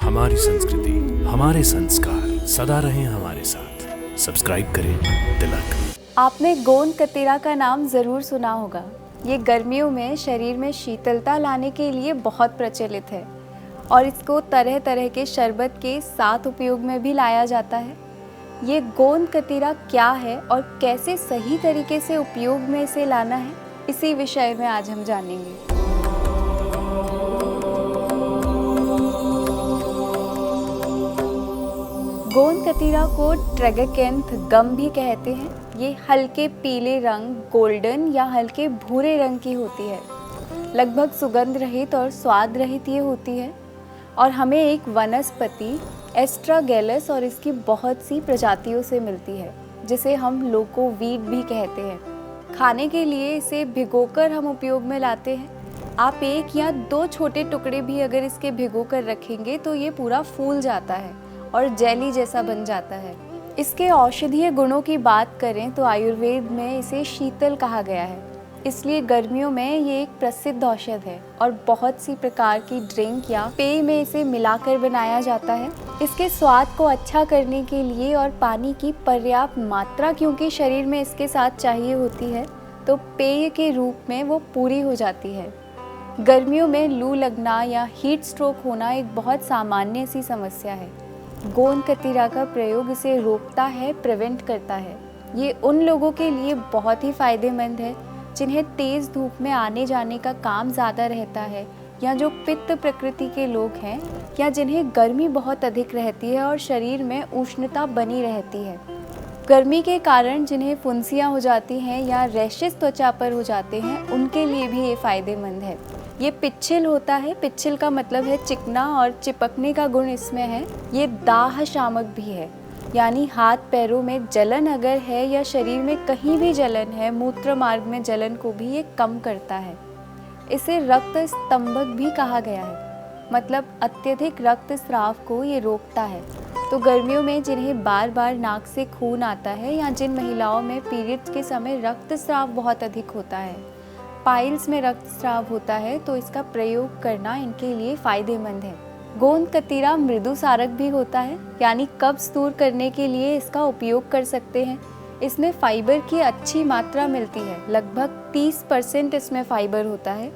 हमारी संस्कृति, हमारे संस्कार सदा रहें हमारे साथ। सब्सक्राइब करें तिलक। आपने गोंद कतीरा का नाम ज़रूर सुना होगा। ये गर्मियों में शरीर में शीतलता लाने के लिए बहुत प्रचलित है और इसको तरह तरह के शरबत के साथ उपयोग में भी लाया जाता है। ये गोंद कतीरा क्या है और कैसे सही तरीके से उपयोग में इसे लाना है, इसी विषय में आज हम जानेंगे। गोंद कतीरा को ट्रैगैकेंथ गम भी कहते हैं। ये हल्के पीले रंग, गोल्डन या हल्के भूरे रंग की होती है। लगभग सुगंध रहित और स्वाद रहित ये होती है और हमें एक वनस्पति एस्ट्रागैलस और इसकी बहुत सी प्रजातियों से मिलती है, जिसे हम लोकोवीड भी कहते हैं। खाने के लिए इसे भिगोकर हम उपयोग में लाते हैं। आप एक या दो छोटे टुकड़े भी अगर इसके भिगोकर रखेंगे तो ये पूरा फूल जाता है और जेली जैसा बन जाता है। इसके औषधीय गुणों की बात करें तो आयुर्वेद में इसे शीतल कहा गया है, इसलिए गर्मियों में ये एक प्रसिद्ध औषध है और बहुत सी प्रकार की ड्रिंक या पेय में इसे मिलाकर बनाया जाता है। इसके स्वाद को अच्छा करने के लिए और पानी की पर्याप्त मात्रा क्योंकि शरीर में इसके साथ चाहिए होती है, तो पेय के रूप में वो पूरी हो जाती है। गर्मियों में लू लगना या हीट स्ट्रोक होना एक बहुत सामान्य सी समस्या है। गोंद कतीरा का प्रयोग इसे रोकता है, प्रिवेंट करता है। ये उन लोगों के लिए बहुत ही फायदेमंद है जिन्हें तेज़ धूप में आने जाने का काम ज़्यादा रहता है, या जो पित्त प्रकृति के लोग हैं, या जिन्हें गर्मी बहुत अधिक रहती है और शरीर में उष्णता बनी रहती है। गर्मी के कारण जिन्हें फुंसियाँ हो जाती हैं या रैशेस त्वचा पर हो जाते हैं, उनके लिए भी ये फ़ायदेमंद है। ये पिच्छिल होता है। पिच्छिल का मतलब है चिकना और चिपकने का गुण इसमें है। ये दाह शामक भी है, यानी हाथ पैरों में जलन अगर है या शरीर में कहीं भी जलन है, मूत्र मार्ग में जलन को भी ये कम करता है। इसे रक्त स्तंभक भी कहा गया है, मतलब अत्यधिक रक्तस्राव को ये रोकता है। तो गर्मियों में जिन्हें बार बार नाक से खून आता है या जिन महिलाओं में पीरियड्स के समय रक्तस्राव बहुत अधिक होता है, पाइल्स में रक्तस्राव होता है, तो इसका प्रयोग करना इनके लिए फ़ायदेमंद है। गोंद कतीरा मृदुसारक भी होता है, यानी कब्ज़ दूर करने के लिए इसका उपयोग कर सकते हैं। इसमें फाइबर की अच्छी मात्रा मिलती है। लगभग 30% इसमें फाइबर होता है,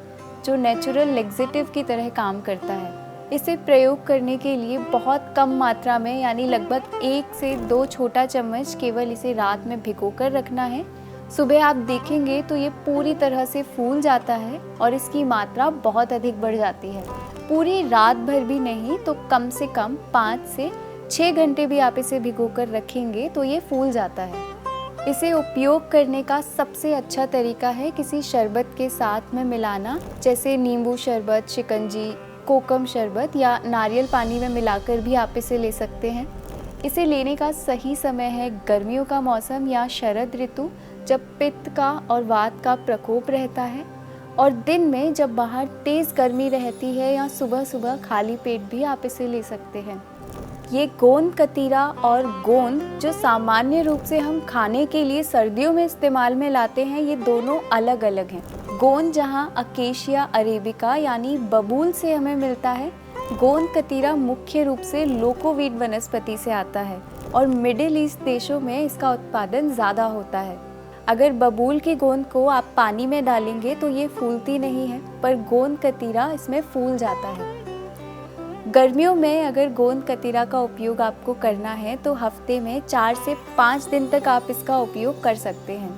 जो नेचुरल लेक्सेटिव की तरह काम करता है। इसे प्रयोग करने के लिए बहुत कम मात्रा में, यानी लगभग 1 से 2 छोटा चम्मच केवल इसे रात में भिगोकर रखना है। सुबह आप देखेंगे तो ये पूरी तरह से फूल जाता है और इसकी मात्रा बहुत अधिक बढ़ जाती है। पूरी रात भर भी नहीं तो कम से कम 5 से 6 घंटे भी आप इसे भिगोकर रखेंगे तो ये फूल जाता है। इसे उपयोग करने का सबसे अच्छा तरीका है किसी शरबत के साथ में मिलाना, जैसे नींबू शरबत, शिकंजी, कोकम शरबत या नारियल पानी में मिलाकर भी आप इसे ले सकते हैं। इसे लेने का सही समय है गर्मियों का मौसम या शरद ऋतु, जब पित्त का और वात का प्रकोप रहता है, और दिन में जब बाहर तेज़ गर्मी रहती है, या सुबह सुबह खाली पेट भी आप इसे ले सकते हैं। ये गोंद कतीरा और गोंद जो सामान्य रूप से हम खाने के लिए सर्दियों में इस्तेमाल में लाते हैं, ये दोनों अलग अलग हैं। गोंद जहाँ अकेशिया अरेबिका यानी बबूल से हमें मिलता है, गोंद कतीरा मुख्य रूप से लोकोवीड वनस्पति से आता है और मिडिल ईस्ट देशों में इसका उत्पादन ज़्यादा होता है। अगर बबूल की गोंद को आप पानी में डालेंगे तो ये फूलती नहीं है, पर गोंद कतीरा इसमें फूल जाता है। गर्मियों में अगर गोंद कतीरा का उपयोग आपको करना है तो हफ्ते में 4 से 5 दिन तक आप इसका उपयोग कर सकते हैं,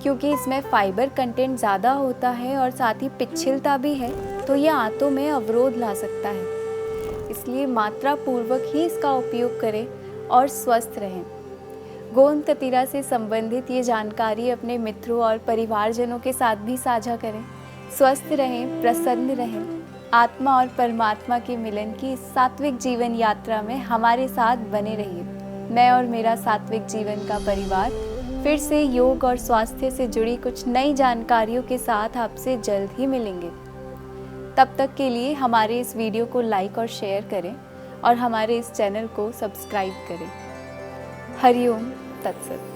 क्योंकि इसमें फाइबर कंटेंट ज़्यादा होता है और साथ ही पिच्छिलता भी है, तो ये आंतों में अवरोध ला सकता है। इसलिए मात्रा पूर्वक ही इसका उपयोग करें और स्वस्थ रहें। गोंद कतीरा से संबंधित ये जानकारी अपने मित्रों और परिवारजनों के साथ भी साझा करें। स्वस्थ रहें, प्रसन्न रहें। आत्मा और परमात्मा के मिलन की इस सात्विक जीवन यात्रा में हमारे साथ बने रहिए। मैं और मेरा सात्विक जीवन का परिवार फिर से योग और स्वास्थ्य से जुड़ी कुछ नई जानकारियों के साथ आपसे जल्द ही मिलेंगे। तब तक के लिए हमारे इस वीडियो को लाइक और शेयर करें और हमारे इस चैनल को सब्सक्राइब करें। हरिओम तत्सत।